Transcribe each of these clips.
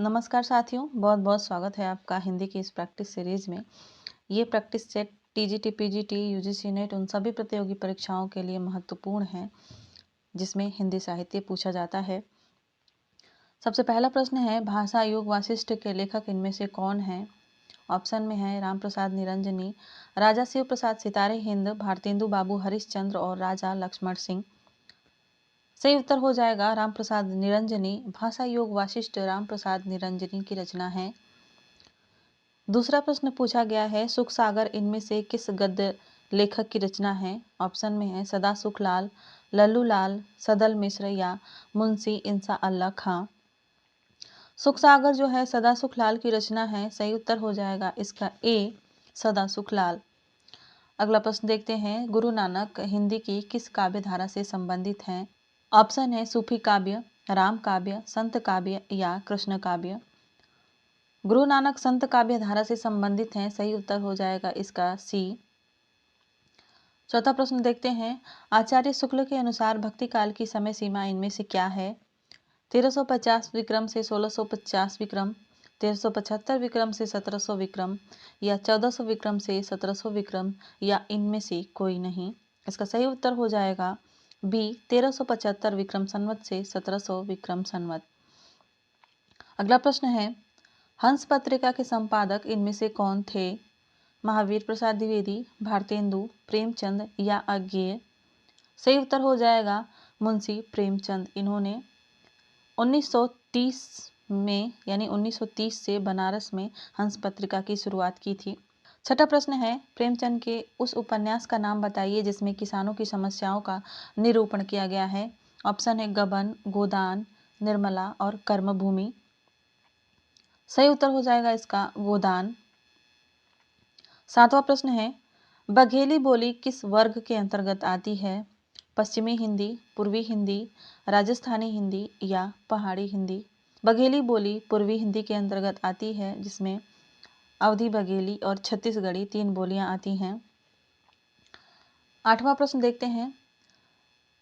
नमस्कार साथियों, बहुत बहुत स्वागत है आपका हिंदी की इस प्रैक्टिस सीरीज में। ये practice set TGT, PGT, UGC net उन सभी प्रतियोगी परीक्षाओं के लिए महत्वपूर्ण है जिसमें हिंदी साहित्य पूछा जाता है। सबसे पहला प्रश्न है, भाषा युग वासिष्ठ के लेखक इनमें से कौन है? ऑप्शन में है राम प्रसाद निरंजनी, राजा शिव प्रसाद सितारे हिंद, भारतेंदु बाबू हरिश्चंद्र और राजा लक्ष्मण सिंह। सही उत्तर हो जाएगा राम प्रसाद निरंजनी। भाषा योग वासिष्ठ राम प्रसाद निरंजनी की रचना है। दूसरा प्रश्न पूछा गया है, सुख सागर इनमें से किस गद्य लेखक की रचना है? ऑप्शन में है सदा सुख लाल, लल्लू लाल, सदल मिश्र या मुंशी इंसा अल्लाह खां। सुख सागर जो है सदा सुख लाल की रचना है। सही उत्तर हो जाएगा इसका ए, सदा सुख लाल। अगला प्रश्न देखते हैं, गुरु नानक हिंदी की किस काव्य धारा से संबंधित हैं? ऑप्शन है सूफी काव्य, राम काव्य, संत काव्य या कृष्ण काव्य। गुरु नानक संत काव्य धारा से संबंधित हैं। सही उत्तर हो जाएगा इसका सी। चौथा प्रश्न देखते हैं, आचार्य शुक्ल के अनुसार भक्ति काल की समय सीमा इनमें से क्या है? 1350 विक्रम से 1650 विक्रम, 1375 विक्रम से 1700 विक्रम या 1400 विक्रम से 1700 विक्रम या इनमें से कोई नहीं। इसका सही उत्तर हो जाएगा बी, 1375 विक्रम संवत से 1700 विक्रम संवत। अगला प्रश्न है, हंस पत्रिका के संपादक इनमें से कौन थे? महावीर प्रसाद द्विवेदी, भारतेंदु, प्रेमचंद या अज्ञेय। सही उत्तर हो जाएगा मुंशी प्रेमचंद। इन्होंने 1930 में यानी 1930 से बनारस में हंस पत्रिका की शुरुआत की थी। छठा प्रश्न है, प्रेमचंद के उस उपन्यास का नाम बताइए जिसमें किसानों की समस्याओं का निरूपण किया गया है। ऑप्शन है गबन, गोदान, निर्मला और कर्मभूमि। सही उत्तर हो जाएगा इसका गोदान। सातवां प्रश्न है, बघेली बोली किस वर्ग के अंतर्गत आती है? पश्चिमी हिंदी, पूर्वी हिंदी, राजस्थानी हिंदी या पहाड़ी हिंदी। बघेली बोली पूर्वी हिंदी के अंतर्गत आती है जिसमें अवधी बघेली और छत्तीसगढ़ी 3 बोलियां आती हैं। आठवां प्रश्न देखते हैं,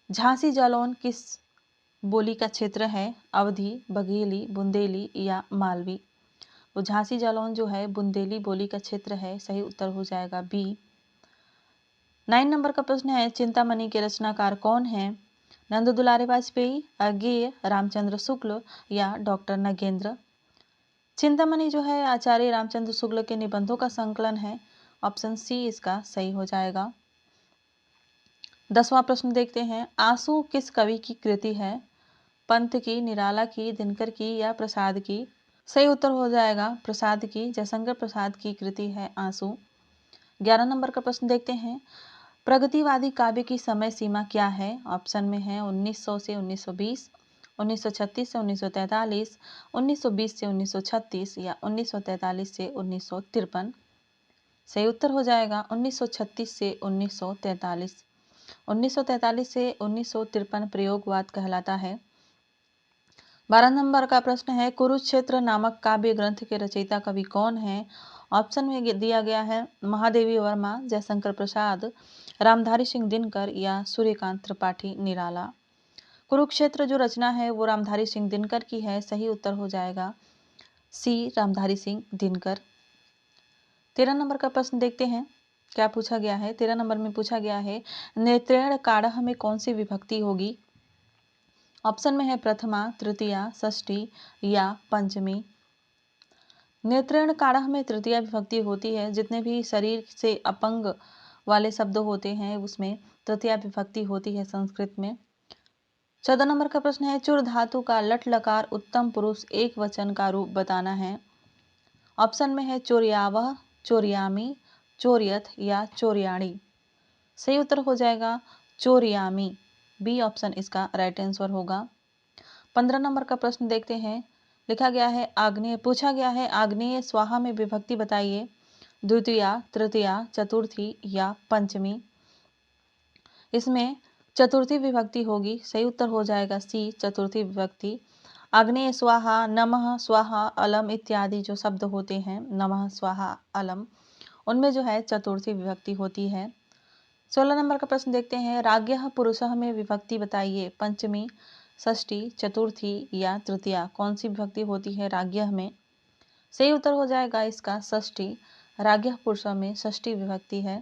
झांसी जालौन किस बोली का क्षेत्र है? अवधी, बघेली, बुंदेली या मालवी। तो झांसी जालौन जो है बुंदेली बोली का क्षेत्र है। सही उत्तर हो जाएगा बी। 9 नंबर का प्रश्न है, चिंतामणि के रचनाकार कौन है? नंद दुलारे वाजपेयी, अज्ञेय, रामचंद्र शुक्ल या डॉक्टर नगेंद्र। चिंतामणि जो है आचार्य रामचंद्र शुक्ल के निबंधों का संकलन है। ऑप्शन सी इसका सही हो जाएगा। 10वां प्रश्न देखते हैं, आंसू किस कवि की कृति है? पंत की, निराला की, दिनकर की या प्रसाद की। सही उत्तर हो जाएगा प्रसाद की। जयशंकर प्रसाद की कृति है आंसू। 11 नंबर का प्रश्न देखते हैं, प्रगतिवादी काव्य की समय सीमा क्या है? ऑप्शन में है 1900 से 1920, 1936 से 1943, 1920 से 1936 या 1943 से 1953। सही उत्तर हो जाएगा 1936 से 1943। 1943 से 1953 प्रयोगवाद कहलाता है। 12 नंबर का प्रश्न है, कुरुक्षेत्र नामक काव्य ग्रंथ के रचयिता कवि कौन है? ऑप्शन में दिया गया है महादेवी वर्मा, जयशंकर प्रसाद, रामधारी सिंह दिनकर या सूर्यकांत त्रिपाठी निराला। कुरुक्षेत्र जो रचना है वो रामधारी सिंह दिनकर की है। सही उत्तर हो जाएगा सी, रामधारी सिंह दिनकर। 13 नंबर का प्रश्न देखते हैं, क्या पूछा गया है? 13 नंबर में पूछा गया है, नेत्रेण काढ़ में कौन सी विभक्ति होगी? ऑप्शन में है प्रथमा, तृतीया, षष्ठी या पंचमी। नेत्रेण काढ़ में तृतीया विभक्ति होती है। जितने भी शरीर से अपंग वाले शब्द होते हैं उसमें तृतीया विभक्ति होती है संस्कृत में। 14 नंबर का प्रश्न है, चुर धातु का लट लकार उत्तम पुरुष एक वचन का रूप बताना है। ऑप्शन में है चोर्यावह, चोर्यामी, चोर्यथ या चोर्याणी। सही उत्तर हो जाएगा चोर्यामी। बी ऑप्शन इसका राइट आंसर होगा। 15 नंबर का प्रश्न देखते हैं, लिखा गया है आग्नेय, पूछा गया है आग्नेय स्वाहा में विभक्ति बताइए। द्वितीया, तृतीया, चतुर्थी या पंचमी। इसमें चतुर्थी विभक्ति होगी। सही उत्तर हो जाएगा सी, चतुर्थी विभक्ति। आग्नेय स्वाहा, नमः स्वाहा, अलम इत्यादि जो शब्द होते हैं, नमः स्वाहा अलम, उनमें जो है चतुर्थी विभक्ति होती है। 16 नंबर का प्रश्न देखते हैं, राज्ञः पुरुषः में विभक्ति बताइए। पंचमी, षष्ठी, चतुर्थी या तृतीया? कौन सी विभक्ति होती है राज्ञः में? सही उत्तर हो जाएगा इसका षष्ठी। राज्ञः पुरुषों में षष्ठी विभक्ति है।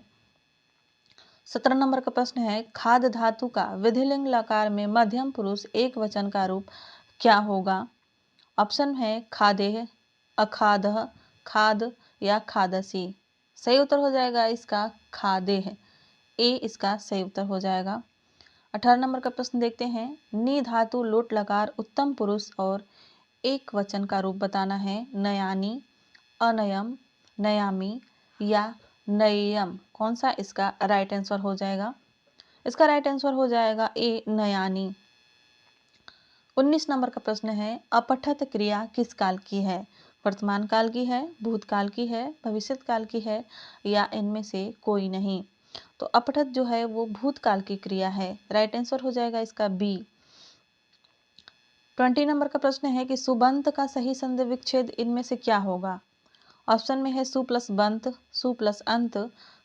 17 नंबर का प्रश्न है, खाद धातु का विधिलिंग लकार में मध्यम पुरुष एक वचन का रूप क्या होगा? ऑप्शन है खादेह, अखादह, खाद या खादसी। सही उत्तर हो जाएगा इसका खादेह। ए इसका सही उत्तर हो जाएगा। 18 नंबर का प्रश्न देखते हैं, नी धातु लोट लकार उत्तम पुरुष और एक वचन का रूप बताना है। नयानी, अनयम, नयामी या नयम? कौन सा इसका राइट आंसर हो जाएगा? इसका राइट आंसर हो जाएगा ए नयानी। 19 नंबर का प्रश्न है, अपठत क्रिया किस काल की है? वर्तमान काल की है, भूतकाल की है, भविष्यत काल की है या इनमें से कोई नहीं? तो अपठत जो है वो भूतकाल की क्रिया है। राइट आंसर हो जाएगा इसका बी। 20 नंबर का प्रश्न है कि सुबंत का सही संधि विच्छेद इनमें से क्या होगा? ऑप्शन में है सु प्लस बंत, सु प्लस अंत,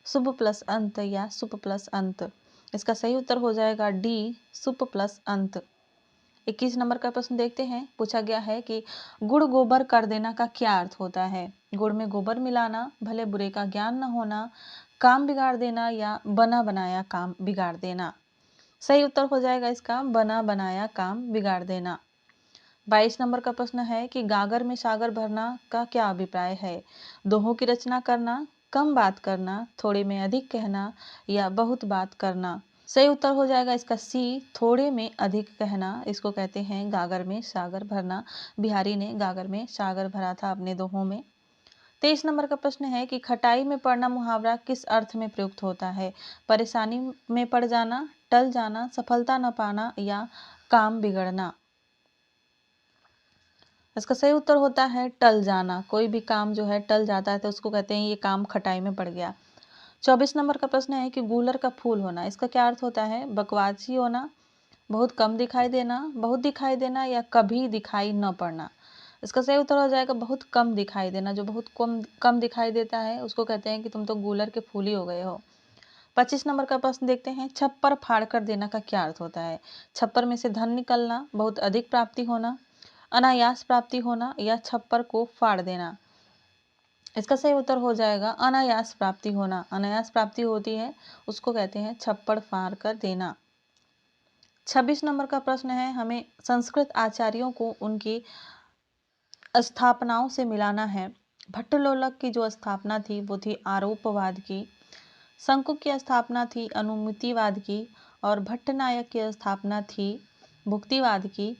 शुभ प्लस अंत या सुप प्लस अंत। इसका सही उत्तर हो जाएगा डी, सुप प्लस अंत। 21 नंबर का प्रश्न देखते हैं। पूछा गया है कि गुड़ गोबर कर देना का क्या अर्थ होता है? गुड़ में गोबर मिलाना, भले बुरे का ज्ञान न होना, काम बिगाड़ देना या बना बनाया काम बिगाड़ देना? सही उत्तर हो जाएगा इसका बना बनाया काम बिगाड़ देना। 22 नंबर का प्रश्न है कि गागर में सागर भरना का क्या अभिप्राय है? दोहों की रचना करना, कम बात करना, थोड़े में अधिक कहना या बहुत बात करना? सही उत्तर हो जाएगा इसका सी, थोड़े में अधिक कहना। इसको कहते हैं गागर में सागर भरना। बिहारी ने गागर में सागर भरा था अपने दोहों में। 23 नंबर का प्रश्न है कि खटाई में पड़ना मुहावरा किस अर्थ में प्रयुक्त होता है? परेशानी में पड़ जाना, टल जाना, सफलता न पाना या काम बिगड़ना? इसका सही उत्तर होता है टल जाना। कोई भी काम जो है टल जाता है तो उसको कहते हैं ये काम खटाई में पड़ गया। 24 नंबर का प्रश्न है कि गूलर का फूल होना, इसका क्या अर्थ होता है? बकवासी होना, बहुत कम दिखाई देना, बहुत दिखाई देना या कभी दिखाई न पड़ना? इसका सही उत्तर हो जाएगा बहुत कम दिखाई देना। जो बहुत कम कम दिखाई देता है उसको कहते हैं कि तुम तो गूलर के फूल ही हो गए हो। 25 नंबर का प्रश्न देखते हैं, छप्पर फाड़ कर देना का क्या अर्थ होता है? छप्पर में से धन निकलना, बहुत अधिक प्राप्ति होना, अनायास प्राप्ति होना या छप्पर को फाड़ देना? इसका सही उत्तर हो जाएगा अनायास प्राप्ति होना। अनायास प्राप्ति होती है उसको कहते हैं छप्पड़ फाड़ कर देना। 26 नंबर का प्रश्न है, हमें संस्कृत आचार्यों को उनकी स्थापनाओं से मिलाना है। भट्टलोलक की जो स्थापना थी वो थी आरोपवाद की, शंकु की स्थापना थी अनुमितिवाद की और भट्टनायक की स्थापना थी भुक्तिवाद की,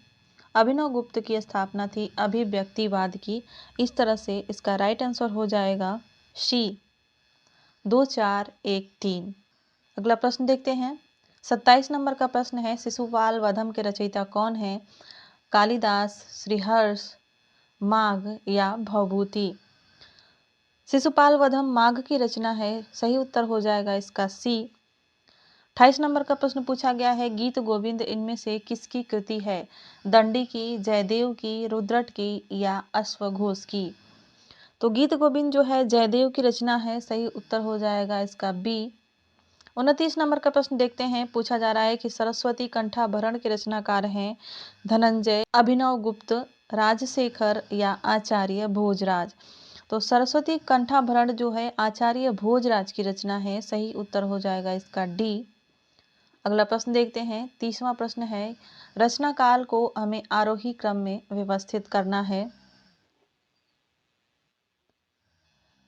अभिनव गुप्त की स्थापना थी अभिव्यक्तिवाद की। इस तरह से इसका राइट आंसर हो जाएगा सी, 2 4 1 3। अगला प्रश्न देखते हैं। 27 नंबर का प्रश्न है, शिशुपाल वधम के रचयिता कौन है? कालिदास, श्रीहर्ष, माघ या भवभूति? शिशुपाल वधम माघ की रचना है। सही उत्तर हो जाएगा इसका सी। 28 नंबर का प्रश्न पूछा गया है, गीत गोविंद इनमें से किसकी कृति है? दंडी की, जयदेव की, रुद्रट की या अश्वघोष की? तो गीत गोविंद जो है जयदेव की रचना है। सही उत्तर हो जाएगा इसका बी। 29 नंबर का प्रश्न देखते हैं। पूछा जा रहा है कि सरस्वती कंठाभरण के रचनाकार हैं धनंजय, अभिनव गुप्त, राजशेखर या आचार्य भोजराज? तो सरस्वती कंठाभरण जो है आचार्य भोजराज की रचना है। सही उत्तर हो जाएगा इसका डी। अगला प्रश्न देखते हैं। 30वां प्रश्न है, रचना काल को हमें आरोही क्रम में व्यवस्थित करना है।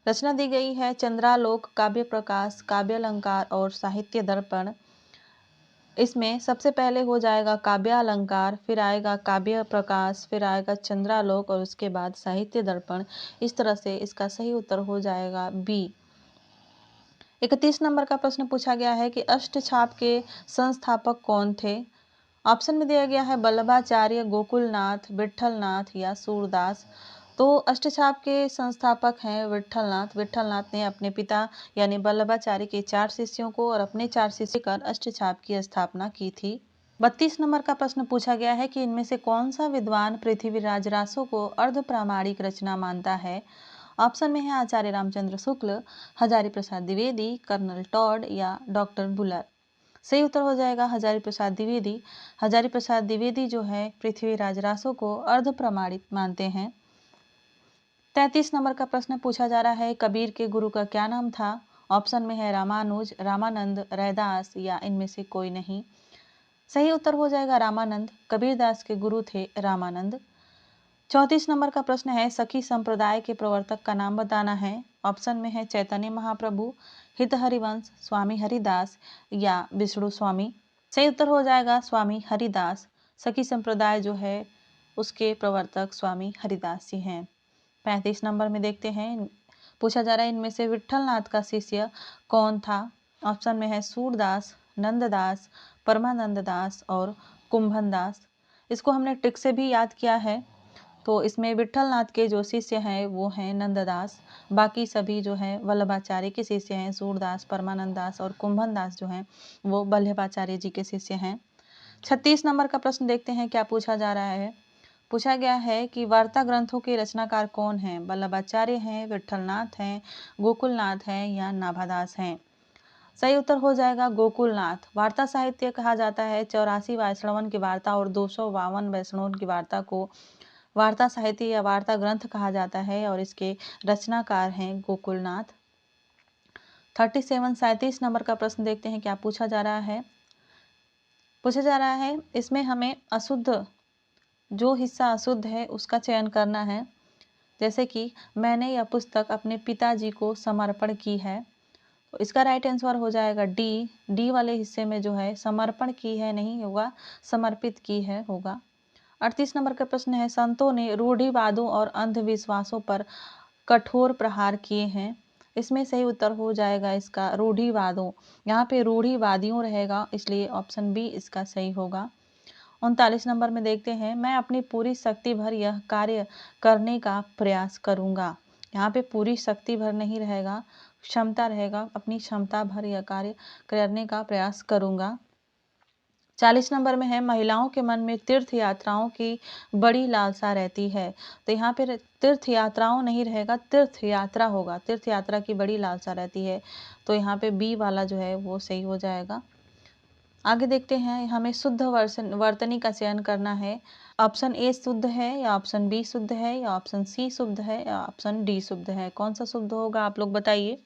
रचना दी गई है चंद्रालोक, काव्य प्रकाश, काव्य अलंकार और साहित्य दर्पण। इसमें सबसे पहले हो जाएगा काव्य अलंकार, फिर आएगा काव्य प्रकाश, फिर आएगा चंद्रालोक और उसके बाद साहित्य दर्पण। इस तरह से इसका सही उत्तर हो जाएगा बी। 31 नंबर का प्रश्न पूछा गया है कि अष्टछाप के संस्थापक कौन थे? ऑप्शन में दिया गया है वल्लभाचार्य, गोकुलनाथ, विट्ठलनाथ या सूरदास। तो अष्टछाप के संस्थापक हैं विट्ठलनाथ। विट्ठलनाथ ने अपने पिता यानी वल्लभाचार्य के 4 शिष्यों को और अपने 4 शिष्य कर अष्टछाप की स्थापना की थी। 32 नंबर का प्रश्न पूछा गया है कि इनमें से कौन सा विद्वान पृथ्वीराज रासो को अर्ध प्रामाणिक रचना मानता है? ऑप्शन में है आचार्य रामचंद्र शुक्ल, हजारी प्रसाद द्विवेदी, कर्नल टॉड या डॉक्टर बुलर। सही उत्तर हो जाएगा हजारी प्रसाद द्विवेदी। हजारी प्रसाद द्विवेदी जो है पृथ्वीराज रासो को अर्ध प्रमाणित मानते हैं। 33 नंबर का प्रश्न पूछा जा रहा है, कबीर के गुरु का क्या नाम था? ऑप्शन में है रामानुज, रामानंद, रैदास या इनमें से कोई नहीं। सही उत्तर हो जाएगा रामानंद। कबीरदास के गुरु थे रामानंद। 34 नंबर का प्रश्न है, सखी संप्रदाय के प्रवर्तक का नाम बताना है। ऑप्शन में है चैतन्य महाप्रभु, हित हरिवंश, स्वामी हरिदास या विष्णु स्वामी। सही उत्तर हो जाएगा स्वामी हरिदास। सखी संप्रदाय जो है उसके प्रवर्तक स्वामी हरिदास जी हैं। 35 नंबर में देखते हैं, पूछा जा रहा है इनमें से विट्ठलनाथ का शिष्य कौन था? ऑप्शन में है सूरदास, नंददास, परमानंद दास और कुंभन दास। इसको हमने ट्रिक से भी याद किया है। तो इसमें विट्ठलनाथ के जो शिष्य हैं वो हैं नंददास, बाकी सभी जो हैं वल्लभाचार्य के शिष्य हैं, सूरदास, परमानंद दास और कुंभन दास जो हैं वो वल्लभाचार्य जी के शिष्य हैं। 36 नंबर का प्रश्न देखते हैं क्या पूछा जा रहा है। पूछा गया है कि वार्ता ग्रंथों के रचनाकार कौन हैं? वल्लभाचार्य हैं, विट्ठलनाथ हैं, गोकुलनाथ हैं या नाभादास हैं। सही उत्तर हो जाएगा गोकुलनाथ। वार्ता साहित्य कहा जाता है 84 वैष्णवन की वार्ता और 252 वैष्णवन की वार्ता को वार्ता साहित्य या वार्ता ग्रंथ कहा जाता है और इसके रचनाकार हैं गोकुलनाथ। 37 नंबर का प्रश्न देखते हैं क्या पूछा जा रहा है। पूछा जा रहा है इसमें हमें अशुद्ध, जो हिस्सा अशुद्ध है उसका चयन करना है। जैसे कि मैंने यह पुस्तक अपने पिताजी को समर्पण की है, तो इसका राइट आंसर हो जाएगा डी। डी वाले हिस्से में जो है समर्पण की है नहीं होगा, समर्पित की है होगा। 38 नंबर का प्रश्न है, संतों ने रूढ़िवादों और अंधविश्वासों पर कठोर प्रहार किए हैं। इसमें सही उत्तर हो जाएगा इसका रूढ़िवादों। यहाँ पे रूढ़िवादियों रहेगा, इसलिए ऑप्शन बी इसका सही होगा। 39 नंबर में देखते हैं, मैं अपनी पूरी शक्ति भर यह कार्य करने का प्रयास करूंगा। यहाँ पे पूरी शक्ति भर नहीं रहेगा, क्षमता रहेगा, अपनी क्षमता भर यह कार्य करने का प्रयास करूंगा। 40 नंबर में है, महिलाओं के मन में तीर्थ यात्राओं की बड़ी लालसा रहती है। तो यहाँ पे तीर्थ यात्राओं नहीं रहेगा, तीर्थ यात्रा होगा। तीर्थ यात्रा की बड़ी लालसा रहती है, तो यहाँ पे बी वाला जो है वो सही हो जाएगा। आगे देखते हैं, हमें शुद्ध वर्तनी का चयन करना है। ऑप्शन ए शुद्ध है या ऑप्शन बी शुद्ध है या ऑप्शन सी शुद्ध है या ऑप्शन डी शुद्ध है। कौन सा शुद्ध होगा आप लोग बताइए।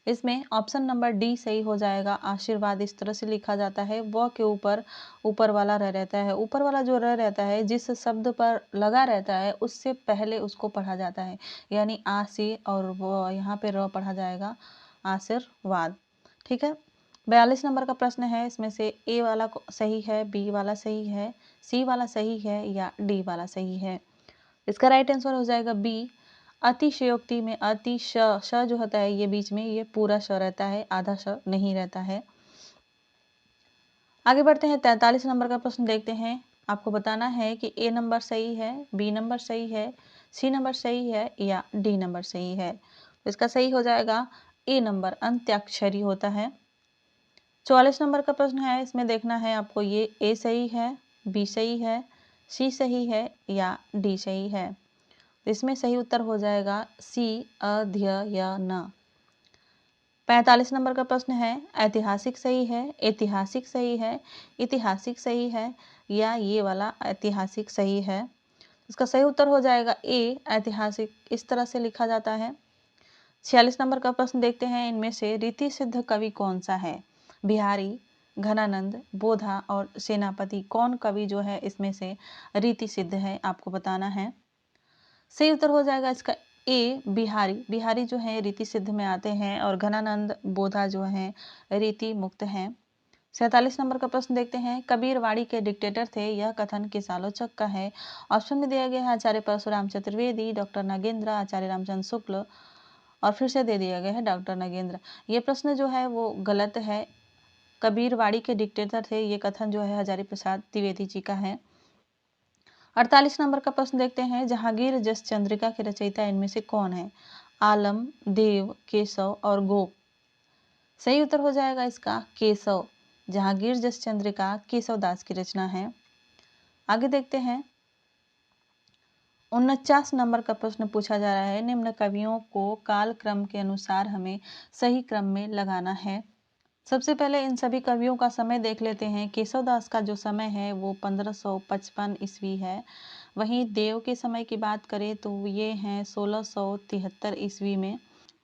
इसमें ऑप्शन नंबर डी सही हो जाएगा। आशीर्वाद इस तरह से लिखा जाता है, व के ऊपर ऊपर वाला रह रहता है। ऊपर वाला जो रह रहता है जिस शब्द पर लगा रहता है उससे पहले उसको पढ़ा जाता है, यानी आ से और वो यहाँ पे र पढ़ा जाएगा, आशीर्वाद। ठीक है। 42 नंबर का प्रश्न है, इसमें से ए वाला सही है, बी वाला सही है, सी वाला सही है या डी वाला सही है। इसका राइट आंसर हो जाएगा बी। अतिशयोक्ति में अति श जो होता है ये बीच में ये पूरा श रहता है, आधा श नहीं रहता है। आगे बढ़ते हैं, 43 नंबर का प्रश्न देखते हैं। आपको बताना है कि ए नंबर सही है, बी नंबर सही है, सी नंबर सही है या डी नंबर सही है। तो इसका सही हो जाएगा ए नंबर, अंत्याक्षरी होता है। 44 नंबर का प्रश्न है, इसमें देखना है आपको ये ए सही है, बी सही है, सी सही है या डी सही है। इसमें सही उत्तर हो जाएगा सी, अध्ययन। 45 नंबर का प्रश्न है, ऐतिहासिक सही है, ऐतिहासिक सही है, ऐतिहासिक सही है या ये वाला ऐतिहासिक सही है। इसका सही उत्तर हो जाएगा ए, ऐतिहासिक इस तरह से लिखा जाता है। 46 नंबर का प्रश्न देखते हैं, इनमें से रीति सिद्ध कवि कौन सा है? बिहारी, घनानंद, बोधा और सेनापति, कौन कवि जो है इसमें से रीति सिद्ध है आपको बताना है। सही उत्तर हो जाएगा इसका ए, बिहारी। बिहारी जो है रीति सिद्ध में आते हैं और घनानंद, बोधा जो है रीति मुक्त हैं। 47 नंबर का प्रश्न देखते हैं, कबीर वाड़ी के डिक्टेटर थे, यह कथन किस आलोचक का है? ऑप्शन में दिया गया है आचार्य परशुराम चतुर्वेदी, डॉक्टर नागेंद्र, आचार्य रामचंद्र शुक्ल और फिर से दे दिया गया है डॉक्टर नागेंद्र। ये प्रश्न जो है वो गलत है। कबीर वाड़ी के डिक्टेटर थे, ये कथन जो है हजारी प्रसाद द्विवेदी जी का है। 48 नंबर का प्रश्न देखते हैं, जहांगीर जस चंद्रिका के रचयिता इनमें से कौन है? आलम, देव, केशव और गोप। सही उत्तर हो जाएगा इसका केशव। जहांगीर जस चंद्रिका केशव दास की रचना है। आगे देखते हैं, 49 नंबर का प्रश्न पूछा जा रहा है, निम्न कवियों को काल क्रम के अनुसार हमें सही क्रम में लगाना है। सबसे पहले इन सभी कवियों का समय देख लेते हैं। केशवदास का जो समय है वो 1555 ईस्वी है। वहीं देव के समय की बात करें तो ये हैं 1673 ईस्वी में।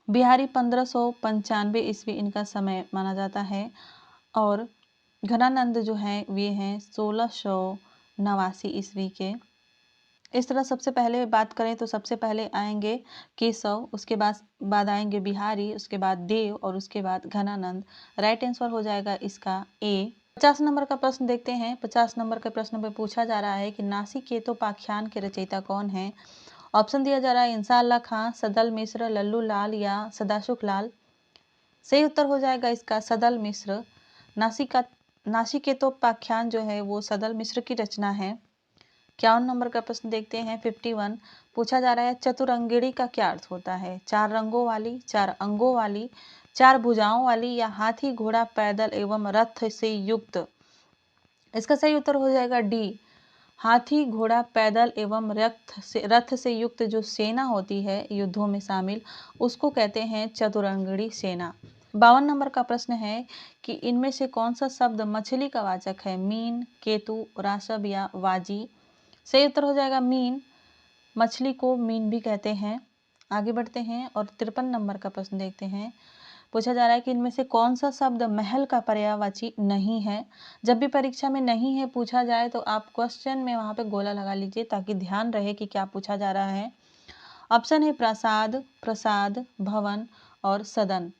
बिहारी 1595 ईस्वी इनका समय माना जाता है। और घनानंद जो हैं वे हैं 1689 ईस्वी के। इस तरह सबसे पहले बात करें तो सबसे पहले आएंगे केशव, उसके बाद आएंगे बिहारी, उसके बाद देव और उसके बाद घनानंद। राइट आंसर हो जाएगा इसका ए। 50 नंबर का प्रश्न देखते हैं। 50 नंबर के प्रश्न में पूछा जा रहा है कि नासिकेतोपाख्यान के रचयिता कौन है। ऑप्शन दिया जा रहा है इंसाअल्लाह खां, सदल मिश्र, लल्लू लाल या सदाशुक लाल। सही उत्तर हो जाएगा इसका सदल मिश्र। नासिकेतोपाख्यान जो है वो सदल मिश्र की रचना है। 51 नंबर का प्रश्न देखते हैं। 51 पूछा जा रहा है चतुरंगिणी का क्या अर्थ होता है। 4 रंगों वाली, 4 अंगों वाली, 4 भुजाओं वाली या हाथी घोड़ा पैदल एवं रथ से युक्त। इसका सही उत्तर हो जाएगा डी, हाथी घोड़ा पैदल एवं रथ से युक्त जो सेना होती है युद्धों में शामिल, उसको कहते हैं चतुरंगिणी सेना। 52 नंबर का प्रश्न है कि इनमें से कौन सा शब्द मछली का वाचक है। मीन, केतु, राशब या वाजी। सही उत्तर हो जाएगा मीन। मछली को मीन भी कहते हैं। आगे बढ़ते हैं और 53 नंबर का प्रश्न देखते हैं। पूछा जा रहा है कि इनमें से कौन सा शब्द महल का पर्यायवाची नहीं है। जब भी परीक्षा में नहीं है पूछा जाए तो आप क्वेश्चन में वहां पे गोला लगा लीजिए ताकि ध्यान रहे कि क्या पूछा जा रहा है। ऑप्शन है प्रासाद, प्रसाद, भवन और सदन।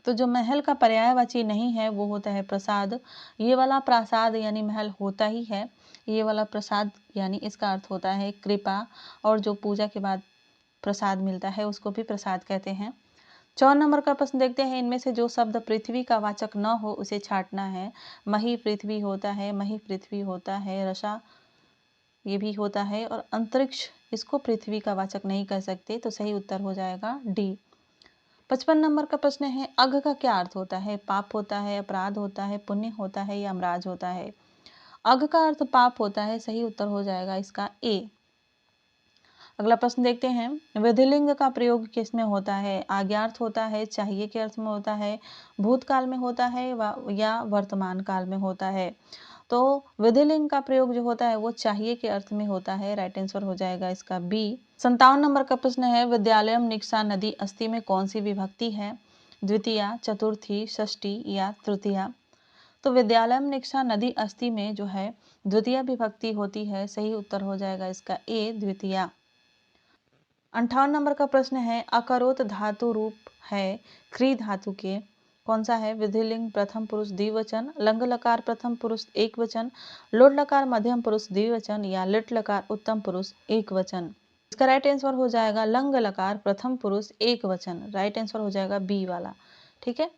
तो जो महल का पर्यायवाची नहीं है वो होता है प्रसाद। ये वाला प्रासाद यानी महल होता ही है। ये वाला प्रसाद यानी इसका अर्थ होता है कृपा, और जो पूजा के बाद प्रसाद मिलता है उसको भी प्रसाद कहते हैं। 54 नंबर का प्रश्न देखते हैं। इनमें से जो शब्द पृथ्वी का वाचक न हो उसे छांटना है। मही पृथ्वी होता है, मही पृथ्वी होता है, रसा ये भी होता है, और अंतरिक्ष इसको पृथ्वी का वाचक नहीं कह सकते, तो सही उत्तर हो जाएगा डी। 55 नंबर का प्रश्न है अघ का क्या अर्थ होता है। पाप होता है, अपराध होता है, पुण्य होता है या अमराज होता है। अघ का अर्थ पाप होता है। सही उत्तर हो जाएगा इसका ए। अगला प्रश्न देखते हैं। विधिलिंग का प्रयोग किस में होता है। आज्ञार्थ होता है, चाहिए के अर्थ में होता है, भूतकाल में होता है या वर्तमान काल में होता है। तो विधिलिंग का प्रयोग जो होता है वो चाहिए के अर्थ में होता है। राइट आंसर हो जाएगा इसका बी। 57 नंबर का प्रश्न है विद्यालयम निक्सा नदी अस्थि में कौन सी विभक्ति है। द्वितीया, चतुर्थी, षष्ठी या तृतीया। तो विद्यालयम निक्सा नदी अस्थि में जो है द्वितीय विभक्ति होती है। सही उत्तर हो जाएगा इसका ए, द्वितीया। 58 नंबर का प्रश्न है अकरोत धातु रूप है क्री धातु के, कौन सा है। विधिलिंग प्रथम पुरुष द्विवचन, लंग लकार प्रथम पुरुष एक वचन, लोट लकार मध्यम पुरुष द्विवचन या लिट लकार उत्तम पुरुष एक वचन। इसका राइट आंसर हो जाएगा लंग लकार प्रथम पुरुष एक वचन। राइट आंसर हो जाएगा बी वाला। ठीक है।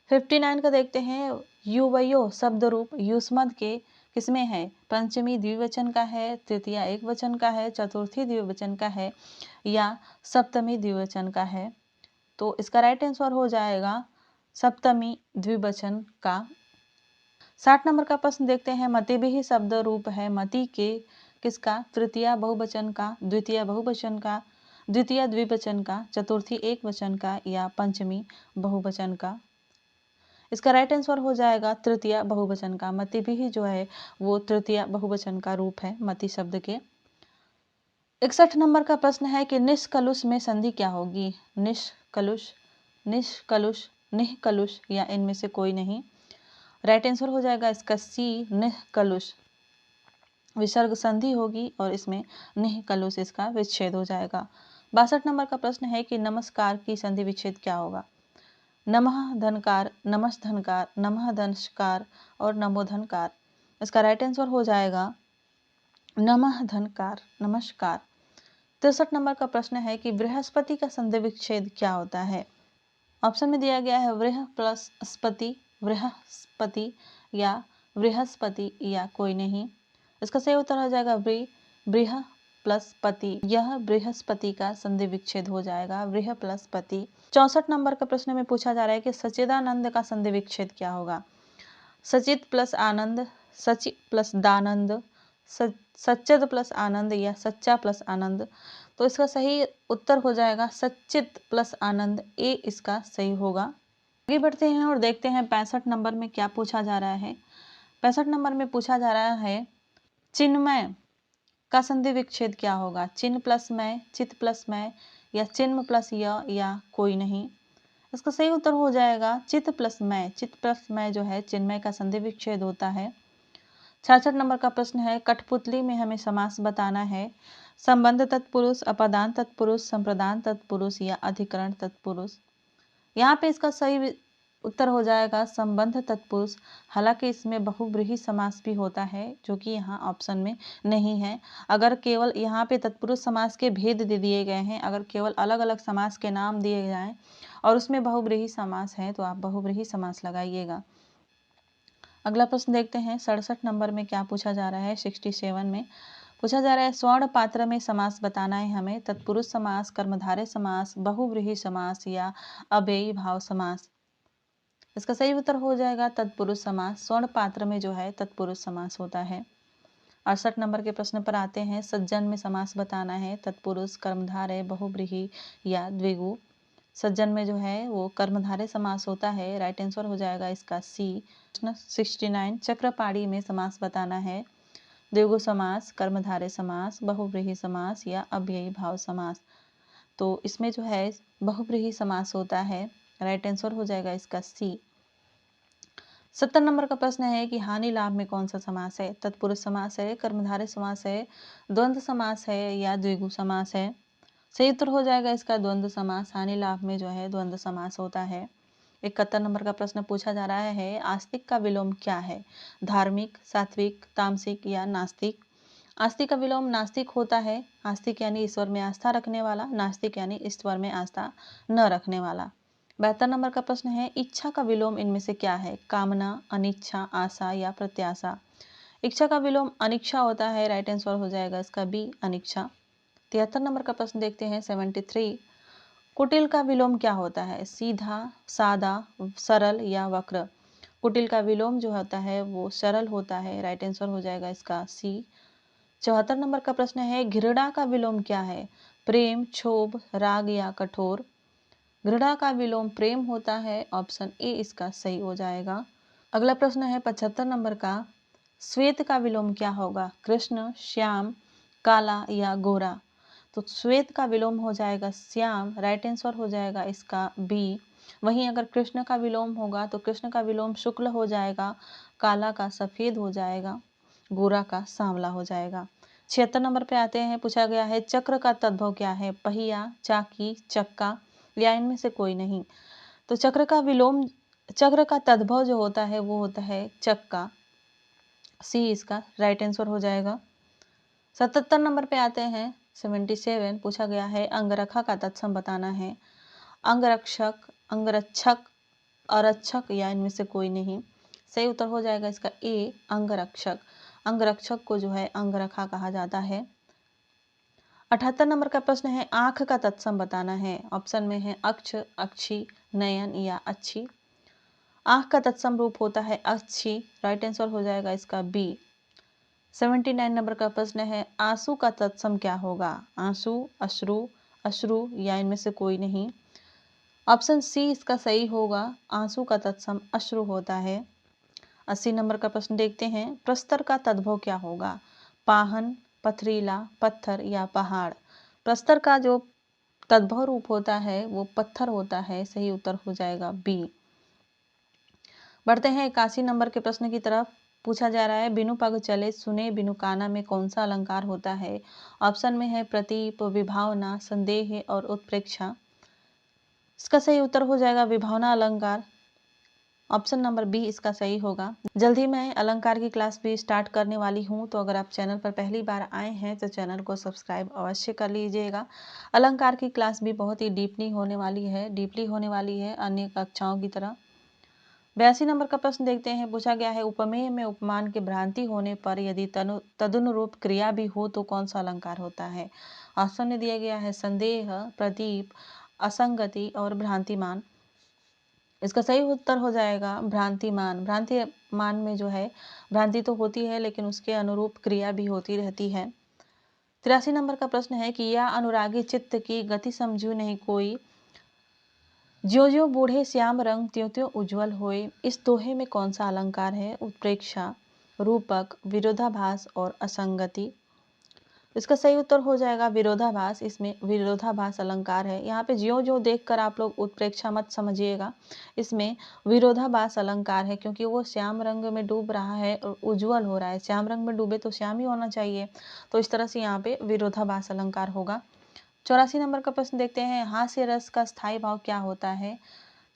59 का देखते हैं। युवयो शब्द रूप युष्मद के किसमें है। पंचमी द्विवचन का है, तृतीया एक वचन का है, चतुर्थी द्विवचन का है या सप्तमी द्विवचन का है। तो इसका राइट आंसर हो जाएगा सप्तमी द्विवचन का। 60 नंबर का प्रश्न देखते हैं। मति भी ही शब्द रूप है मति के किसका। तृतीया बहुवचन का, द्वितीय बहुवचन का, द्वितीय द्विवचन का, चतुर्थी एक वचन का या पंचमी बहुवचन का। इसका राइट आंसर हो जाएगा तृतीय बहुवचन का। मति भी ही जो है वो तृतीय बहुवचन का रूप है मति शब्द के। 61 नंबर का प्रश्न है कि निष्कलुष में संधि क्या होगी। निष्कलुष, निष्कलुष, निष्कलुष या इनमें से कोई नहीं। राइट आंसर हो जाएगा इसका सी, निष्कलुष। विसर्ग संधि होगी और इसमें निष्कलुष इसका विच्छेद हो जाएगा। 62 नंबर का प्रश्न है कि नमस्कार की संधि विच्छेद क्या होगा। नमः धनकार, नमस् धनकार, नमः धनस्कार और नमो धनकार। इसका राइट आंसर हो जाएगा नमः धनकार, नमस्कार। 63 नंबर का प्रश्न है कि बृहस्पति का संधि विच्छेद क्या होता है। ऑप्शन में दिया गया है वृह प्लस स्पति, बृहस्पति या बृहस्पति या कोई नहीं। इसका सही उत्तर हो जाएगा बृह प्लस पति। यह बृहस्पति का संधि विच्छेद हो जाएगा, बृह प्लस पति। 64 नंबर का प्रश्न में पूछा जा रहा है कि सच्चिदानंद का संधि विच्छेद क्या होगा। सचित प्लस आनंद, सचित प्लस दानंद, सच्चिद प्लस आनंद या सच्चा प्लस आनंद। तो इसका सही उत्तर हो जाएगा सच्चित प्लस आनंद, ए इसका सही होगा। आगे बढ़ते हैं और देखते हैं 65 नंबर में क्या पूछा जा रहा है। 65 नंबर में पूछा जा रहा है चिन्मय का संधि विच्छेद क्या होगा। चिन्ह प्लस मैं, चित प्लस मैं, या चिन्ह प्लस या कोई नहीं। इसका सही उत्तर हो जाएगा चित प्लस मैं। चित प्लस मैं जो है चिन्मय का संधि विच्छेद होता है। 66 नंबर का प्रश्न है कठपुतली में हमें समास बताना है। संबंध तत्पुरुष, अपादान तत्पुरुष, संप्रदान तत्पुरुष या अधिकरण तत्पुरुष। यहाँ पे इसका सही उत्तर हो जाएगा संबंध तत्पुरुष। हालांकि इसमें बहुव्रीहि समास भी होता है जो कि यहाँ ऑप्शन में नहीं है। अगर केवल यहाँ पे तत्पुरुष समास के भेद दे दिए गए हैं, अगर केवल अलग अलग समास के नाम दिए जाएं और उसमें बहुव्रीहि समास है तो आप बहुव्रीहि समास लगाइएगा। अगला प्रश्न देखते हैं 67 नंबर में क्या पूछा जा रहा है। 67 में पूछा जा रहा है स्वर्ण पात्र में समास बताना है हमें। तत्पुरुष समास, कर्मधारय समास, बहुव्रीहि समास या अव्ययी भाव समास। इसका सही उत्तर हो जाएगा तत्पुरुष समास। स्वर्ण पात्र में जो है तत्पुरुष समास होता है। 68 नंबर के प्रश्न पर आते हैं सज्जन में समास बताना है। तत्पुरुष, कर्मधारय, बहुव्रीहि या द्विगु। सज्जन में जो है वो कर्मधारय समास होता है। राइट आंसर हो जाएगा इसका सी। प्रश्न 69 चक्रपाणी में समास बताना है। द्विगु समास, कर्मधारय समास, बहुव्रीहि समास या अव्ययी भाव समास। तो इसमें जो है बहुव्रीहि समास होता है। राइट आंसर हो जाएगा इसका सी। 70 नंबर का प्रश्न है कि हानि लाभ में कौन सा समास है। तत्पुरुष समास है, कर्मधारय समास है, द्वंद्व समास है या द्विगु समास है। सही उत्तर हो जाएगा इसका द्वंद्व समास। हानि लाभ में जो है द्वंद्व समास होता है। 71 नंबर का प्रश्न पूछा जा रहा है आस्तिक का विलोम क्या है। धार्मिक, सात्विक, तामसिक या नास्तिक। आस्तिक का विलोम नास्तिक होता है। आस्तिक यानी ईश्वर में आस्था रखने वाला, नास्तिक यानी ईश्वर में आस्था न रखने वाला। 72 नंबर का प्रश्न है इच्छा का विलोम इनमें से क्या है। कामना, अनिच्छा, आशा या प्रत्याशा। इच्छा का विलोम अनिच्छा होता है। राइट आंसर हो जाएगा इसका बी, अनिच्छा। 73 नंबर का प्रश्न देखते हैं 73। कुटिल का विलोम क्या होता है। सीधा, सादा, सरल या वक्र। कुटिल का विलोम जो होता है वो सरल होता है। राइट आंसर हो जाएगा इसका सी। 74 नंबर का प्रश्न है घृणा का विलोम क्या है। प्रेम, क्षोभ, राग या कठोर। घृणा का विलोम प्रेम होता है। ऑप्शन ए इसका सही हो जाएगा। अगला प्रश्न है 75 नंबर का श्वेत का विलोम क्या होगा। कृष्ण, श्याम, काला या गोरा। तो श्वेत का विलोम हो जाएगा श्याम। राइट आंसर हो जाएगा इसका बी। वहीं अगर कृष्ण का विलोम होगा तो कृष्ण का विलोम शुक्ल हो जाएगा, काला का सफेद हो जाएगा, गोरा का सांवला हो जाएगा। 76 नंबर पे आते हैं पूछा गया है चक्र का तद्भव क्या है। पहिया, चाकी, चक्का या इनमें से कोई नहीं। तो चक्र का विलोम, चक्र का तद्भव जो होता है वो होता है चक्का। सी इसका राइट आंसर हो जाएगा। 77 नंबर पे आते हैं 77 पूछा गया है अंगरखा का तत्सम बताना है। अंगरक्षक, अंगरक्षक, अरक्षक या इनमें से कोई नहीं। सही उत्तर हो जाएगा इसका ए, अंगरक्षक। अंगरक्षक को जो है अंगरखा कहा जाता है। 78 नंबर का प्रश्न है आंख का तत्सम बताना है। ऑप्शन में है अक्ष, अक्षी, नयन या अच्छी। आंख का तत्सम रूप होता है अच्छी। राइट आंसर हो जाएगा इसका बी। 79 नंबर का प्रश्न है आंसू का तत्सम क्या होगा। आंसू, अश्रु, अश्रु या इनमें से कोई नहीं। ऑप्शन सी इसका सही होगा। आंसू का तत्सम अश्रु होता है। 80 नंबर का प्रश्न देखते हैं प्रस्तर का तद्भव क्या होगा। पाहन, पथरीला, पत्थर या पहाड़। प्रस्तर का जो तद्भव रूप होता है वो पत्थर होता है। सही उत्तर हो जाएगा बी। बढ़ते हैं 81 नंबर के प्रश्न की तरफ। पूछा जा रहा है बिनु पग चले सुने बिनु काना में कौन सा अलंकार होता है। ऑप्शन में है प्रतीप, विभावना, संदेह और उत्प्रेक्षा। इसका सही उत्तर हो जाएगा विभावना अलंकार। ऑप्शन नंबर बी इसका सही होगा। जल्द ही मैं अलंकार की क्लास भी स्टार्ट करने वाली हूं, तो अगर आप चैनल पर पहली बार आए हैं तो चैनल को सब्सक्राइब अवश्य कर लीजिएगा। अलंकार की क्लास भी बहुत ही डीपली होने वाली है अन्य कक्षाओं की तरह। 82 नंबर का प्रश्न देखते हैं। पूछा गया है उपमेय में उपमान की भ्रांति होने पर यदि तदनुरूप क्रिया भी हो तो कौन सा अलंकार होता है। ऑप्शन में दिया गया है संदेह, प्रदीप, असंगति और भ्रांतिमान। इसका सही उत्तर हो जाएगा भ्रांतिमान। भ्रांतिमान में जो है भ्रांति तो होती है लेकिन उसके अनुरूप क्रिया भी होती रहती है। 83 नंबर का प्रश्न है कि या अनुरागी चित्त की गति समझू नहीं कोई, ज्यो ज्यो बूढ़े श्याम रंग त्यों त्यों उज्जवल होए, इस दोहे में कौन सा अलंकार है? उत्प्रेक्षा, रूपक, विरोधाभास और असंगति। इसका सही उत्तर हो जाएगा विरोधाभास। इसमें विरोधाभास अलंकार है। यहाँ पे ज्यो ज्यो देखकर आप लोग उत्प्रेक्षा मत समझिएगा, इसमें विरोधाभास अलंकार है, क्योंकि वो श्याम रंग में डूब रहा है और उज्जवल हो रहा है। श्याम रंग में डूबे तो श्याम ही होना चाहिए, तो इस तरह से यहाँ पे विरोधाभास अलंकार होगा। 84 नंबर का प्रश्न देखते हैं, हास्य रस का स्थायी भाव क्या होता है?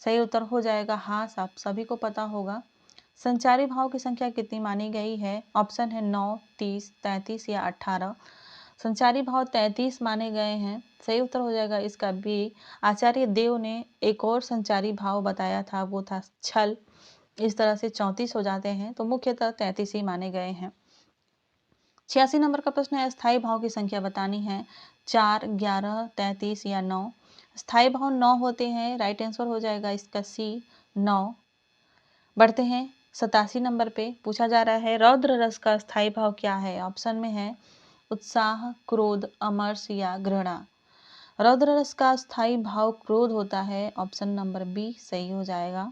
सही उत्तर हो जाएगा हास। आप सभी को पता होगा। संचारी भाव की संख्या कितनी मानी गई है? ऑप्शन है 9, 30, 33 या 18। संचारी भाव 33 माने गए हैं। सही उत्तर हो जाएगा इसका बी। आचार्य देव ने एक और संचारी भाव बताया था, वो था छल। इस तरह से 34 हो जाते हैं, तो मुख्यतः 33 ही माने गए हैं। 86 नंबर का प्रश्न है, स्थायी भाव की संख्या बतानी है। 4, 11, 33 या 9। स्थायी भाव 9 होते हैं। राइट आंसर हो जाएगा इसका सी, 9। बढ़ते हैं 87 नंबर पे। पूछा जा रहा है, रौद्र रस का स्थायी भाव क्या है? ऑप्शन में है उत्साह, क्रोध, अमर्ष या घृणा। रौद्र रस का स्थायी भाव क्रोध होता है। ऑप्शन नंबर बी सही हो जाएगा।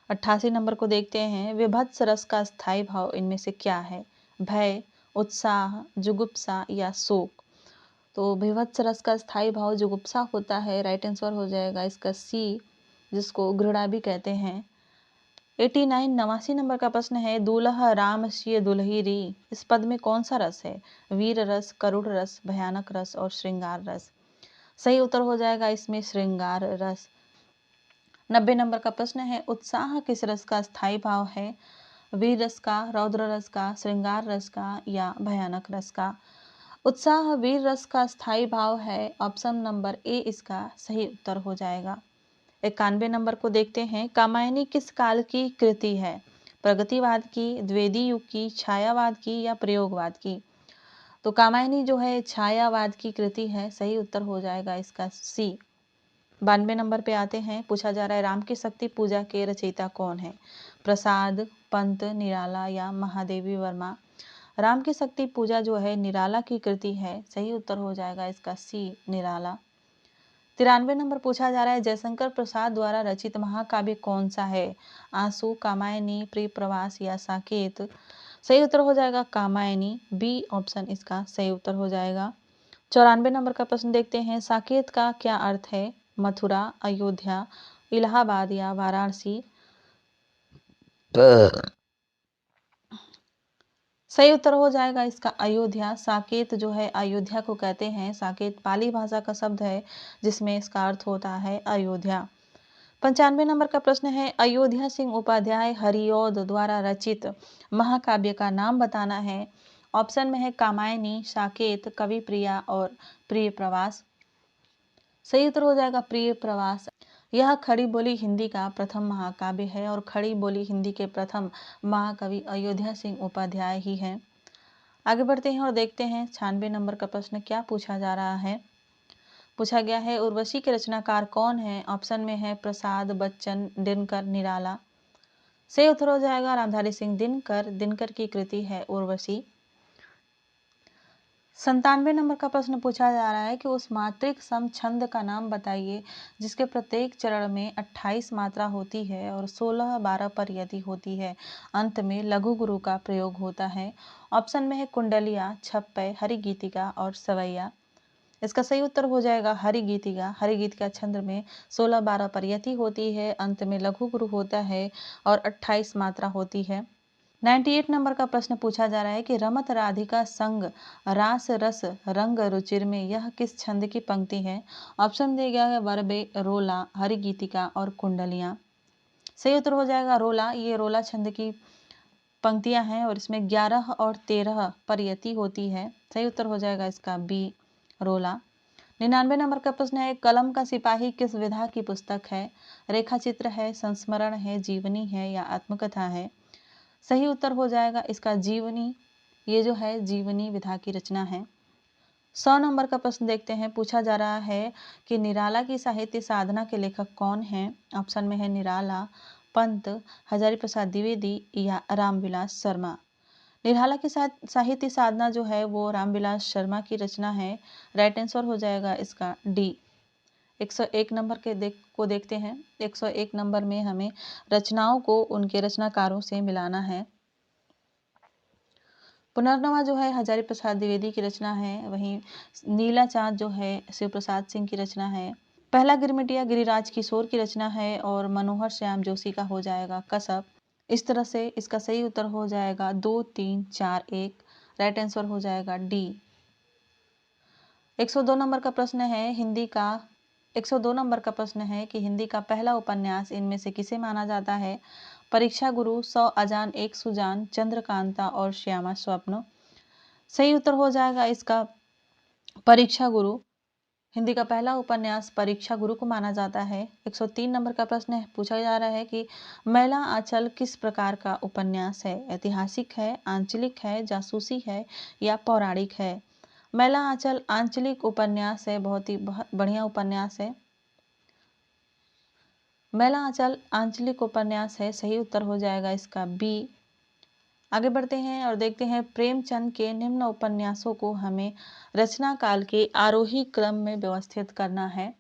88 नंबर को देखते हैं, विभत्स रस का स्थायी भाव इनमें से क्या है? भय, उत्साह, जुगुप्सा या शोक। तो विभत्स रस का स्थायी भाव जुगुप्सा होता है। राइट आंसर हो जाएगा इसका सी, जिसको घृणा भी कहते हैं। 89 नंबर का प्रश्न है, दूल्हा राम सिय दुल्ही री, इस पद में कौन सा रस है? वीर रस, करुण रस, भयानक रस और श्रृंगार रस। सही उत्तर हो जाएगा इसमें श्रृंगार रस। 90 नंबर का प्रश्न है, उत्साह किस रस का स्थायी भाव है? वीर रस का, रौद्र रस का, श्रृंगार रस का या भयानक रस का। उत्साह वीर रस का स्थायी भाव है। ऑप्शन नंबर ए इसका सही उत्तर हो जाएगा। 91 नंबर को देखते हैं, कामायनी किस काल की कृति है? प्रगतिवाद की, द्विवेदी युग की, छायावाद की या प्रयोगवाद की। तो कामायनी जो है छायावाद की कृति है। सही उत्तर हो जाएगा इसका सी। 92 नंबर पे आते हैं। पूछा जा रहा है, राम की शक्ति पूजा के रचयिता कौन है? प्रसाद, पंत, निराला या महादेवी वर्मा। राम की शक्ति पूजा जो है निराला की कृति है। सही उत्तर हो जाएगा इसका सी, निराला। 93 नंबर पूछा जा रहा है, जयशंकर प्रसाद द्वारा रचित महाकाव्य कौन सा है? आंसू, कामायनी, प्रिय प्रवास या साकेत। सही उत्तर हो जाएगा कामायनी, बी ऑप्शन इसका सही उत्तर हो जाएगा। 94 नंबर का प्रश्न देखते हैं, साकेत का क्या अर्थ है? मथुरा, अयोध्या, इलाहाबाद या वाराणसी। सही उत्तर हो जाएगा इसका अयोध्या। साकेत जो है अयोध्या को कहते हैं। साकेत पाली भाषा का शब्द है, जिसमें इसका अर्थ होता है अयोध्या। 95 नंबर का प्रश्न है, अयोध्या सिंह उपाध्याय हरिऔध द्वारा रचित महाकाव्य का नाम बताना है। ऑप्शन में है कामायनी, साकेत, कवि प्रिया और प्रिय प्रवास। सही उत्तर हो जाएगा प्रिय प्रवास। यह खड़ी बोली हिंदी का प्रथम महाकाव्य है और खड़ी बोली हिंदी के प्रथम महाकवि अयोध्या सिंह उपाध्याय ही हैं। आगे बढ़ते हैं और देखते हैं 96 नंबर का प्रश्न क्या पूछा जा रहा है। पूछा गया है, उर्वशी के रचनाकार कौन है? ऑप्शन में है प्रसाद, बच्चन, दिनकर, निराला। सही उत्तर हो जाएगा रामधारी सिंह दिनकर। दिनकर की कृति है उर्वशी। 97 नंबर का प्रश्न पूछा जा रहा है कि उस मात्रिक सम छंद का नाम बताइए जिसके प्रत्येक चरण में 28 मात्रा होती है और 16-12 पर यदि होती है, अंत में लघु गुरु का प्रयोग होता है। ऑप्शन में है कुंडलिया, छप्पय, हरिगीतिका और सवैया। इसका सही उत्तर हो जाएगा हरिगीतिका। हरिगीतिका छंद में 16-12 पर यति होती है, अंत में लघु गुरु होता है और 28 मात्रा होती है। 98 नंबर का प्रश्न पूछा जा रहा है कि रमत राधिका संग रास रस रंग रुचिर में यह किस छंद की पंक्ति है? ऑप्शन दिया गया है वरबे, रोला, हरिगीतिका और कुंडलियां। सही उत्तर हो जाएगा रोला। ये रोला छंद की पंक्तियां हैं और इसमें 11 और 13 पर यति होती है। सही उत्तर हो जाएगा इसका बी, रोला। 99 नंबर का प्रश्न है, कलम का सिपाही किस विधा की पुस्तक है? रेखा चित्र है, संस्मरण है, जीवनी है या आत्मकथा है। सही उत्तर हो जाएगा इसका जीवनी। ये जो है जीवनी विधा की रचना है। 100 नंबर का प्रश्न देखते हैं। पूछा जा रहा है कि निराला की साहित्य साधना के लेखक कौन हैं? ऑप्शन में है निराला, पंत, हजारी प्रसाद द्विवेदी या रामविलास शर्मा। निराला की साहित्य साधना जो है वो रामविलास शर्मा की रचना है। राइट आंसर हो जाएगा इसका डी। 101 नंबर को देखते हैं। 101 नंबर में हमें रचनाओं को उनके रचनाकारों से मिलाना है। पुनर्नवा जो है हजारी प्रसाद द्विवेदी की रचना है, वहीं नीला चाँद जो है शिव प्रसाद सिंह की रचना है। पहला गिरमिटिया गिरिराज किशोर की रचना है और मनोहर श्याम जोशी का हो जाएगा कसब। इस तरह से इसका सही उत्तर हो जाएगा 2, 3, 4, 1। राइट आंसर हो जाएगा डी। 102 नंबर का प्रश्न है 102 नंबर का प्रश्न है कि हिंदी का पहला उपन्यास इनमें से किसे माना जाता है? परीक्षा गुरु, 100 अजान एक सुजान, चंद्रकांता और श्यामा स्वप्न। सही उत्तर हो जाएगा इसका परीक्षा गुरु। हिंदी का पहला उपन्यास परीक्षा गुरु को माना जाता है। 103 नंबर का प्रश्न है, पूछा जा रहा है कि मैला आंचल किस प्रकार का उपन्यास है? ऐतिहासिक है, आंचलिक है, जासूसी है या पौराणिक है? मैला आंचल आंचलिक उपन्यास है, बहुत बढ़िया उपन्यास है। मैला आंचल आंचलिक उपन्यास है, सही उत्तर हो जाएगा इसका बी। आगे बढ़ते हैं और देखते हैं प्रेमचंद के निम्न उपन्यासों को हमें रचना काल के आरोही क्रम में व्यवस्थित करना है।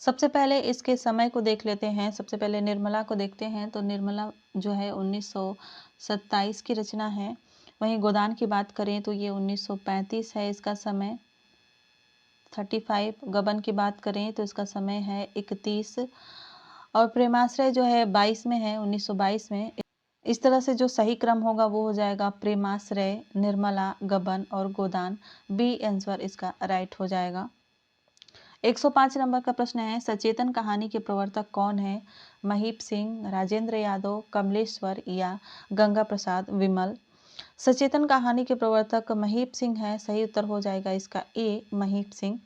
सबसे पहले इसके समय को देख लेते हैं। सबसे पहले निर्मला को देखते हैं, तो निर्मला जो है 1927 की रचना है। वहीं गोदान की बात करें तो ये 1935 है इसका समय, 35। गबन की बात करें तो इसका समय है 31 और प्रेमाश्रय जो है 22 में है, 1922 में। इस तरह से जो सही क्रम होगा वो हो जाएगा प्रेमाश्रय, निर्मला, गबन और गोदान। बी आंसर इसका राइट हो जाएगा। 105 नंबर का प्रश्न है सचेतन कहानी के प्रवर्तक कौन है? महीप सिंह, राजेंद्र यादव, कमलेश्वर या गंगा प्रसाद विमल। सचेतन कहानी के प्रवर्तक महीप सिंह है, सही उत्तर हो जाएगा इसका ए महीप सिंह।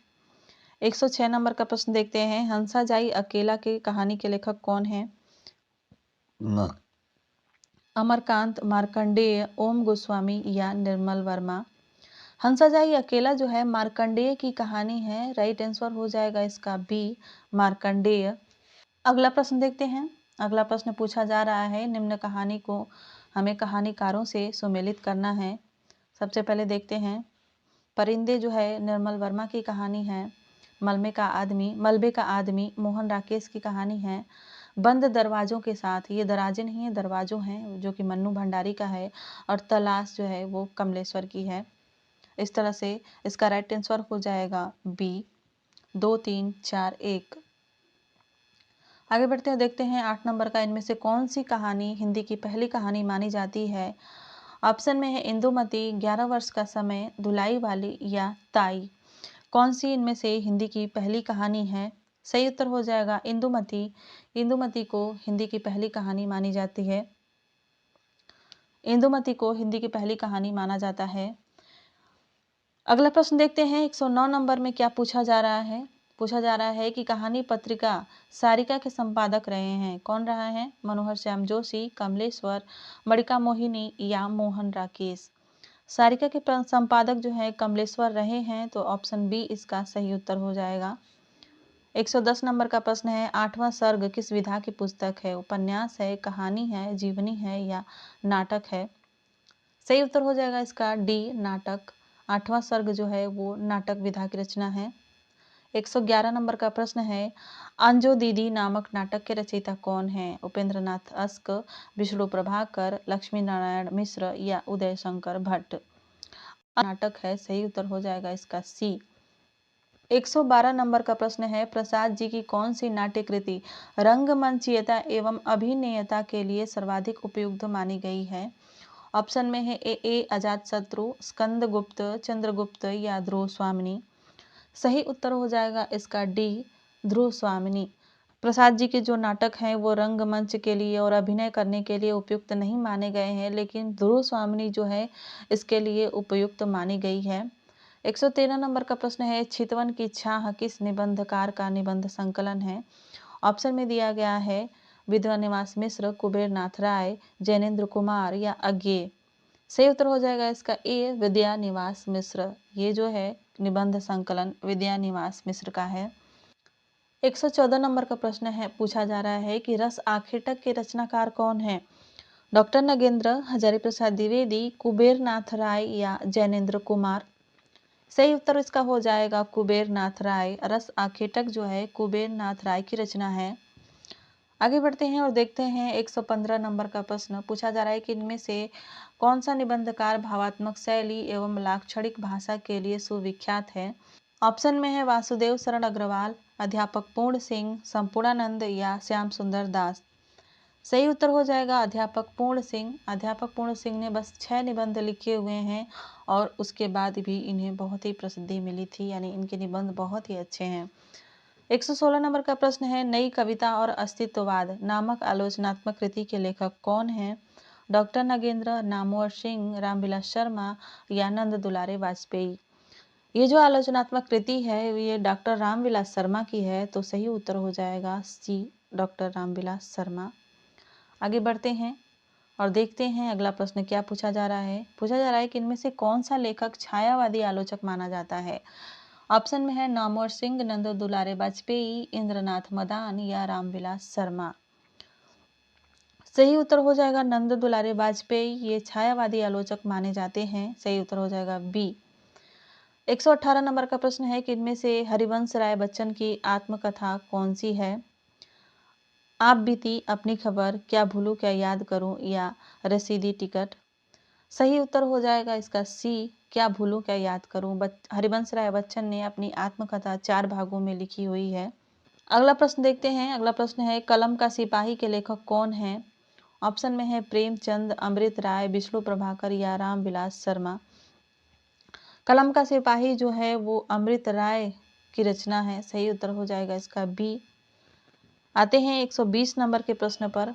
106 नंबर का प्रश्न देखते हैं हंसा जाई अकेला की कहानी के लेखक कौन है? अमरकांत, मार्कंडेय, ओम गोस्वामी या निर्मल वर्मा। हंसा जाई अकेला जो है मार्कंडेय की कहानी है, राइट आंसर हो जाएगा इसका बी मार्कंडेय। अगला प्रश्न देखते हैं। अगला प्रश्न पूछा जा रहा है निम्न कहानी को हमें कहानीकारों से सुमेलित करना है। सबसे पहले देखते हैं परिंदे जो है निर्मल वर्मा की कहानी है। मलबे का आदमी मोहन राकेश की कहानी है। बंद दरवाजों के साथ, ये दराजे नहीं है दरवाजों हैं, जो कि मन्नू भंडारी का है। और तलाश जो है वो कमलेश्वर की है। इस तरह से इसका राइट आंसर हो जाएगा बी 2, 3, 4, 1। आगे बढ़ते हैं, देखते हैं 8 नंबर का इनमें से कौन सी कहानी हिंदी की पहली कहानी मानी जाती है? ऑप्शन में है इंदुमती, 11 वर्ष का समय, धुलाई वाली या ताई। कौन सी इनमें से हिंदी की पहली कहानी है? सही उत्तर हो जाएगा इंदुमती। इंदुमती को हिंदी की पहली कहानी मानी जाती है। इंदुमती को हिंदी की पहली कहानी माना जाता है। अगला प्रश्न देखते हैं 109 नंबर में क्या पूछा जा रहा है? पूछा जा रहा है कि कहानी पत्रिका सारिका के संपादक रहे हैं, कौन रहा है? मनोहर श्याम जोशी, कमलेश्वर, मणिका मोहिनी या मोहन राकेश। सारिका के संपादक जो है कमलेश्वर रहे हैं, तो ऑप्शन बी इसका सही उत्तर हो जाएगा। 110 नंबर का प्रश्न है 8वां सर्ग किस विधा की पुस्तक है? उपन्यास है, कहानी है, जीवनी है या नाटक है? सही उत्तर हो जाएगा इसका डी नाटक। 8वां सर्ग जो है वो नाटक विधा की रचना है। 111 नंबर का प्रश्न है अंजो दीदी नामक नाटक के रचयिता कौन है? उपेंद्र नाथ अस्क, विष्णु प्रभाकर, लक्ष्मी नारायण मिश्र या उदय शंकर भट्ट। नाटक है, सही उत्तर हो जाएगा इसका सी। 112 नंबर का प्रश्न है प्रसाद जी की कौन सी नाट्य कृति रंगमंचीयता एवं अभिनयता के लिए सर्वाधिक उपयुक्त मानी गई है? ऑप्शन में है ए अजातशत्रु, स्कंदगुप्त, चंद्रगुप्त या ध्रुव स्वामिनी। सही उत्तर हो जाएगा इसका डी ध्रुव स्वामिनी। प्रसाद जी के जो नाटक हैं वो रंगमंच के लिए और अभिनय करने के लिए उपयुक्त नहीं माने गए हैं, लेकिन ध्रुव स्वामिनी जो है इसके लिए उपयुक्त मानी गई है। 113 नंबर का प्रश्न है चितवन की छाह किस निबंधकार का निबंध संकलन है? ऑप्शन में दिया गया है विद्या निवास मिश्र, कुबेर नाथ राय, जैनेन्द्र कुमार या अज्ञेय। सही उत्तर हो जाएगा इसका ए विद्या निवास मिश्र। ये जो है निबंध संकलन विद्या निवास मिश्र का है। 114 नंबर का प्रश्न है पूछा जा रहा है कि रस आखेटक के रचनाकार कौन है? डॉक्टर नगेंद्र, हजारी प्रसाद द्विवेदी, कुबेर नाथ राय या जैनेन्द्र कुमार। सही उत्तर इसका हो जाएगा कुबेर नाथ राय। रस आखेटक जो है कुबेर नाथ राय की रचना है। आगे बढ़ते हैं और देखते हैं 115 नंबर का प्रश्न पूछा जा रहा है कि इनमें से कौन सा निबंधकार भावात्मक शैली एवं लाक्षणिक भाषा के लिए सुविख्यात है। ऑप्शन में है वासुदेव शरण अग्रवाल, अध्यापक पूर्ण सिंह, संपूर्णानंद या श्याम सुंदर दास। सही उत्तर हो जाएगा अध्यापक पूर्ण सिंह। अध्यापक पूर्ण सिंह ने बस 6 निबंध लिखे हुए हैं और उसके बाद भी इन्हें बहुत ही प्रसिद्धि मिली थी, यानी इनके निबंध बहुत ही अच्छे हैं। 116 नंबर का प्रश्न है नई कविता और अस्तित्ववाद नामक आलोचनात्मक कृति के लेखक कौन हैं। डॉक्टर नगेंद्र, नामवर सिंह, रामविलास शर्मा या नंद दुलारे वाजपेयी। ये जो आलोचनात्मक कृति है ये डॉक्टर रामविलास शर्मा की है, तो सही उत्तर हो जाएगा सी, डॉक्टर रामविलास शर्मा। आगे बढ़ते हैं और देखते हैं अगला प्रश्न क्या पूछा जा रहा है। पूछा जा रहा है कि इनमें से कौन सा लेखक छायावादी आलोचक माना जाता है। ऑप्शन में है नामवर सिंह, नंद दुलारे वाजपेयी, इंद्रनाथ मदान या रामविलास शर्मा। सही उत्तर हो जाएगा नंद दुलारे वाजपेयी, ये छायावादी आलोचक माने जाते हैं। सही उत्तर हो जाएगा बी। 118 नंबर का प्रश्न है कि इनमें से हरिवंश राय बच्चन की आत्मकथा कौन सी है। आप बीती, अपनी खबर, क्या भूलूं क्या याद करूं या रसीदी टिकट। सही उत्तर हो जाएगा इसका सी, क्या भूलूं क्या याद करूं। हरिवंश राय बच्चन ने अपनी आत्मकथा 4 भागों में लिखी हुई है। अगला प्रश्न देखते हैं। अगला प्रश्न है कलम का सिपाही के लेखक कौन है। ऑप्शन में है प्रेमचंद, अमृत राय, विष्णु प्रभाकर या रामविलास शर्मा। कलम का सिपाही जो है वो अमृत राय की रचना है। सही उत्तर हो जाएगा इसका बी। आते हैं 120 नंबर के प्रश्न पर।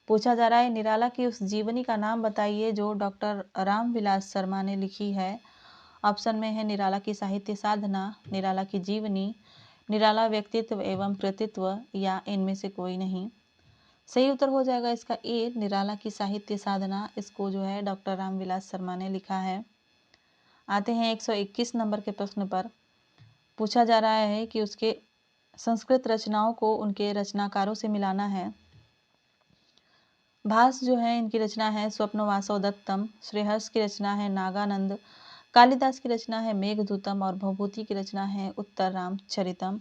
पूछा जा रहा है निराला की उस जीवनी का नाम बताइए जो डॉक्टर रामविलास शर्मा ने लिखी है। ऑप्शन में है निराला की साहित्य साधना, निराला की जीवनी, निराला व्यक्तित्व एवं कृतित्व या इनमें से कोई नहीं। सही उत्तर हो जाएगा इसका ए, निराला की साहित्य साधना। इसको जो है डॉक्टर रामविलास शर्मा ने लिखा है। आते हैं 121 नंबर के प्रश्न पर। पूछा जा रहा है कि उसके संस्कृत रचनाओं को उनके रचनाकारों से मिलाना है। भास जो है इनकी रचना है स्वप्नवासव दत्तम, श्रीहर्ष की रचना है नागानंद, कालिदास की रचना है मेघदूतम और भवभूति की रचना है उत्तर रामचरितम।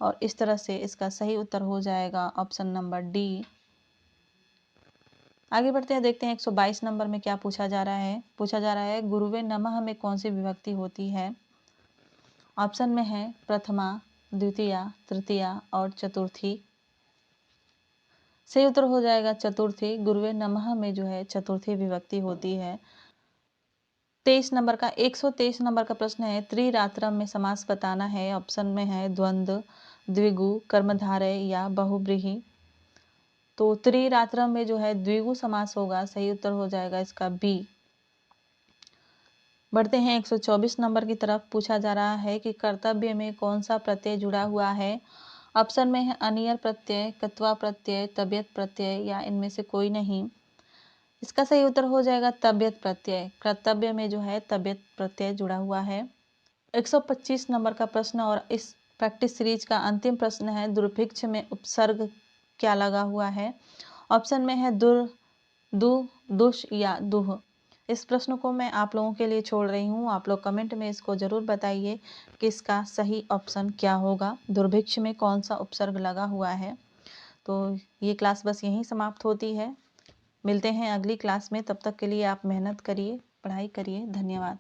और इस तरह से इसका सही उत्तर हो जाएगा ऑप्शन नंबर डी। आगे बढ़ते हैं, देखते हैं 122 नंबर में क्या पूछा जा रहा है। पूछा जा रहा है गुरुवे नमः में कौन सी विभक्ति होती है। ऑप्शन में है प्रथमा, द्वितीया, तृतीया और चतुर्थी। सही उत्तर हो जाएगा चतुर्थी। गुरुवे नमः में जो है चतुर्थी विभक्ति होती है। 123 नंबर का प्रश्न है त्रिरात्रम में समास बताना है। ऑप्शन में है द्वंद्व, द्विगु, कर्मधारय या बहुब्रीहि। तो त्रिरात्रम में जो है द्विगु समास होगा। सही उत्तर हो जाएगा इसका बी। बढ़ते हैं 124 नंबर की तरफ। पूछा जा रहा है कि कर्तव्य में कौन सा प्रत्यय जुड़ा हुआ है। ऑप्शन में है अनियर प्रत्यय, कत्वा प्रत्यय, तबियत प्रत्यय या इनमें से कोई नहीं। इसका सही उत्तर हो जाएगा तबियत प्रत्यय। कर्तव्य में जो है तबियत प्रत्यय जुड़ा हुआ है। 125 नंबर का प्रश्न और इस प्रैक्टिस सीरीज का अंतिम प्रश्न है दुर्भिक्ष में उपसर्ग क्या लगा हुआ है। ऑप्शन में है दुर, दु, दुष या दुह। इस प्रश्न को मैं आप लोगों के लिए छोड़ रही हूँ। आप लोग कमेंट में इसको ज़रूर बताइए कि इसका सही ऑप्शन क्या होगा, दुर्भिक्ष में कौन सा उपसर्ग लगा हुआ है। तो ये क्लास बस यहीं समाप्त होती है। मिलते हैं अगली क्लास में, तब तक के लिए आप मेहनत करिए, पढ़ाई करिए। धन्यवाद।